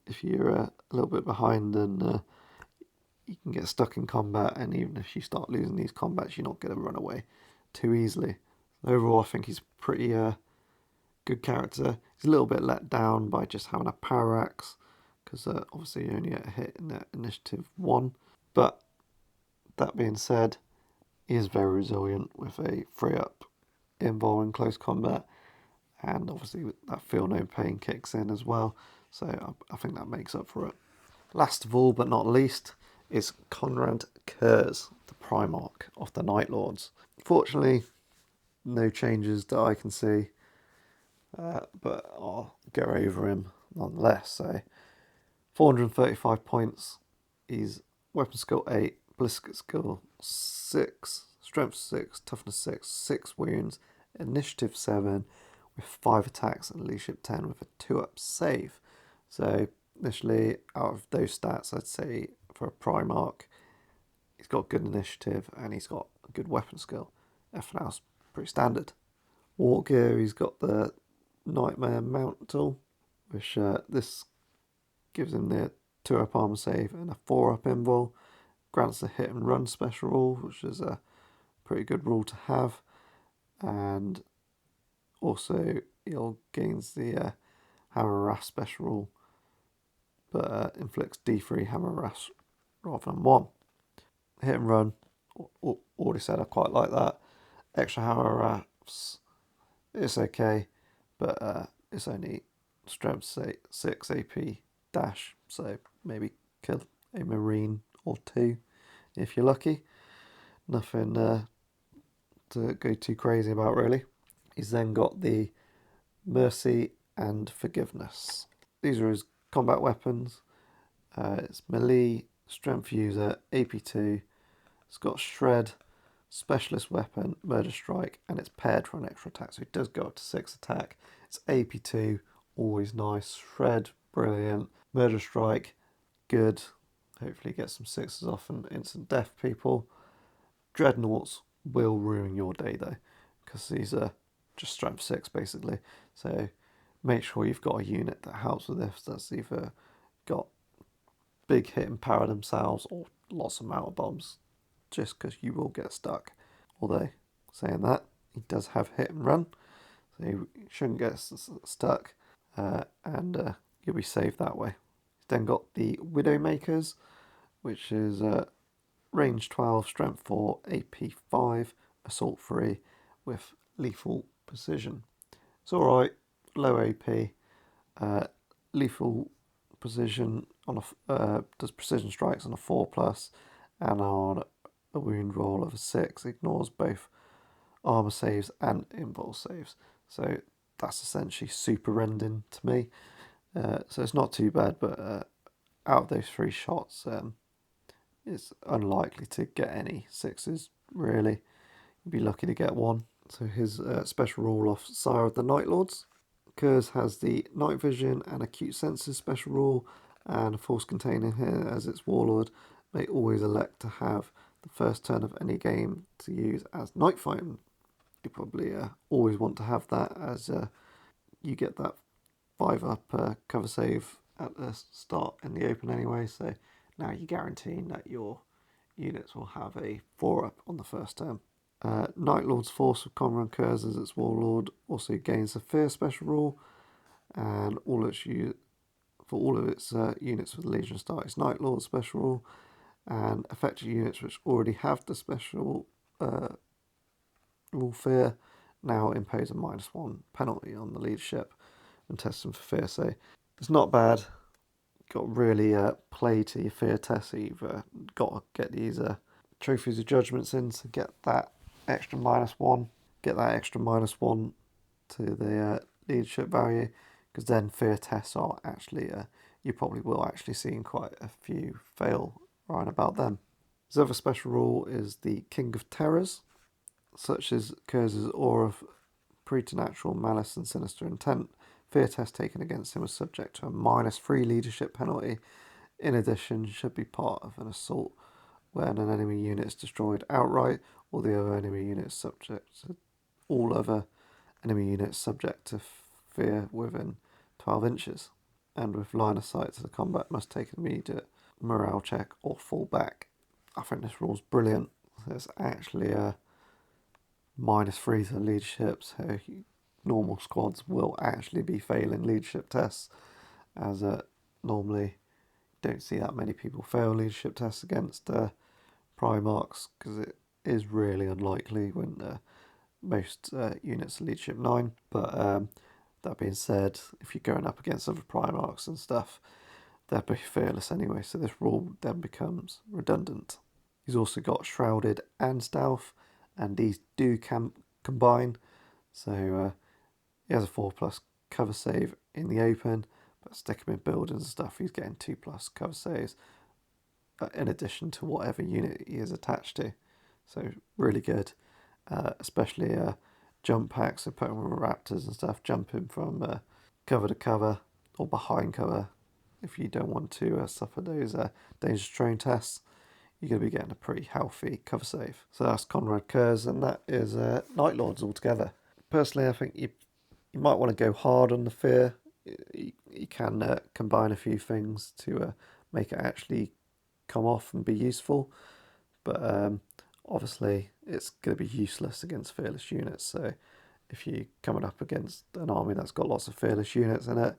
if you're a little bit behind and you can get stuck in combat, and even if you start losing these combats, you're not going to run away too easily. Overall, I think he's pretty good character. He's a little bit let down by just having a power axe, because obviously you only get a hit in that initiative 1. But that being said, he is very resilient with a 3-up invul in close combat, and obviously that feel no pain kicks in as well, so I think that makes up for it. Last of all, but not least, is Conrad Kurz, the Primarch of the Night Lords. Fortunately, no changes that I can see, but I'll go over him nonetheless. So 435 points. He's weapon skill 8, ballistic skill 6, strength 6, toughness 6, 6 wounds, initiative 7, with 5 attacks, and leadership 10 with a 2-up save. So initially, out of those stats, I'd say for a Primarch, he's got good initiative and he's got a good weapon skill. Everything else pretty standard. War gear, he's got the Nightmare Mantle, which this gives him the 2-up armor save and a 4-up invul. Grants the hit and run special rule, which is a pretty good rule to have. And also, he gains the Hammer Rasp special rule, but inflicts D3 Hammer Rasp rather than 1. Hit and run, already said I quite like that. Extra Hammer Rasps, it's okay, but it's only strength 6 AP dash, so maybe kill a Marine or 2 if you're lucky. Nothing to go too crazy about, really. He's then got the Mercy and Forgiveness. These are his combat weapons. It's melee, strength user, AP2. It's got Shred, specialist weapon, murder strike, and it's paired for an extra attack, so it does go up to 6 attack. It's AP2, always nice. Shred, brilliant. Murder strike, good. Hopefully get some 6s off and instant death people. Dreadnoughts will ruin your day though, because these are just strength 6 basically. So make sure you've got a unit that helps with this, that's either got big hitting power themselves or lots of mortar bombs, just because you will get stuck. Although, saying that, he does have hit and run, so you shouldn't get stuck, and you'll be saved that way. He's then got the Widowmakers, which is range 12, strength 4, AP 5, assault 3, with lethal precision. It's alright, low AP, lethal precision on does precision strikes on a 4+, and on a wound roll of a 6, ignores both armor saves and invul saves. So that's essentially super rending to me. So it's not too bad, but out of those 3 shots, it's unlikely to get any 6s, really. You'd be lucky to get 1. So his special rule off Sire of the Night Lords. Kurz has the Night Vision and Acute Senses special rule, and a Force Container here as its Warlord may always elect to have the first turn of any game to use as Night Fighting. You probably always want to have that, as you get that 5-up cover save at the start in the open anyway, so now you're guaranteeing that your units will have a 4-up on the first turn. Night Lord's Force with Conrad Kurz as its Warlord also gains a Fear special rule, and for all of its units with Legion start its Night Lord special rule, and affected units which already have the special rule Fear now impose a -1 penalty on the leadership and test them for Fear. So it's not bad. Got to really play to your Fear tests. You've got to get these trophies of judgments in to get that extra -1. Get that extra -1 to the leadership value, because then Fear tests are actually you probably will actually see quite a few fail right about them. His other special rule is the King of Terrors, such as Kurz's aura of preternatural malice and sinister intent. Fear test taken against him is subject to a -3 leadership penalty. In addition, should be part of an assault when an enemy unit is destroyed outright, or the other enemy unit is subject to all other enemy units subject to fear within 12 inches. And with line of sight to the combat, must take an immediate morale check or fall back. I think this rule's brilliant. It's actually a -3 to leadership, so normal squads will actually be failing leadership tests, as normally don't see that many people fail leadership tests against Primarchs, because it is really unlikely when most units are leadership 9. But that being said, if you're going up against other Primarchs and stuff, they'll be fearless anyway, so this rule then becomes redundant. He's also got Shrouded and Stealth, and these do combine, so he has a 4+ cover save in the open, but stick him in buildings and stuff, he's getting 2+ cover saves in addition to whatever unit he is attached to. So really good, especially jump packs, so put him with raptors and stuff, jumping from cover to cover or behind cover. If you don't want to suffer those dangerous terrain tests, you're going to be getting a pretty healthy cover save. So that's Conrad Kurz, and that is Night Lords altogether. Personally, I think you might want to go hard on the fear. You can combine a few things to make it actually come off and be useful, but obviously it's going to be useless against fearless units. So if you're coming up against an army that's got lots of fearless units in it,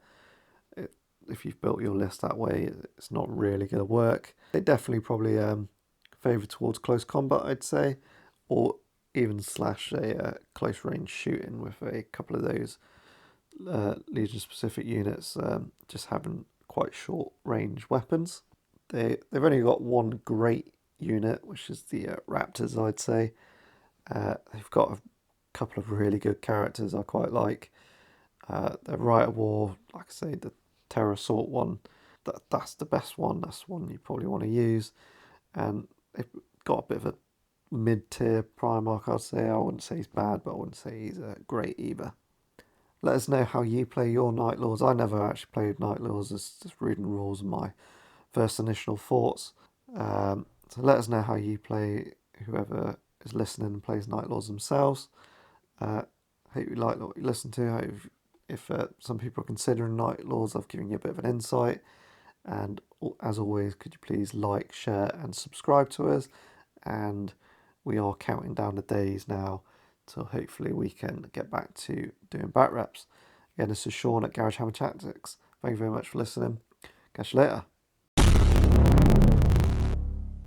if you've built your list that way, it's not really going to work. It definitely probably favour towards close combat, I'd say, or even slash a close range shooting with a couple of those Legion specific units just having quite short range weapons. They've only got one great unit, which is the Raptors, I'd say. They've got a couple of really good characters I quite like. The Rite of War, like I say, the Terror Assault one, that's the best one. That's one you probably want to use. And they've got a bit of a mid-tier Primarch, I'd say. I wouldn't say he's bad, but I wouldn't say he's great either. Let us know how you play your Night Lords. I never actually played Night Lords, just reading rules and my first initial thoughts. So let us know how you play, whoever is listening and plays Night Lords themselves. Hope you like what you listen to. Hope if some people are considering Night Lords, I've given you a bit of an insight. And as always, could you please like, share and subscribe to us. And we are counting down the days now till hopefully we can get back to doing back reps. Again, this is Sean at GarageHammerTactics. Thank you very much for listening. Catch you later.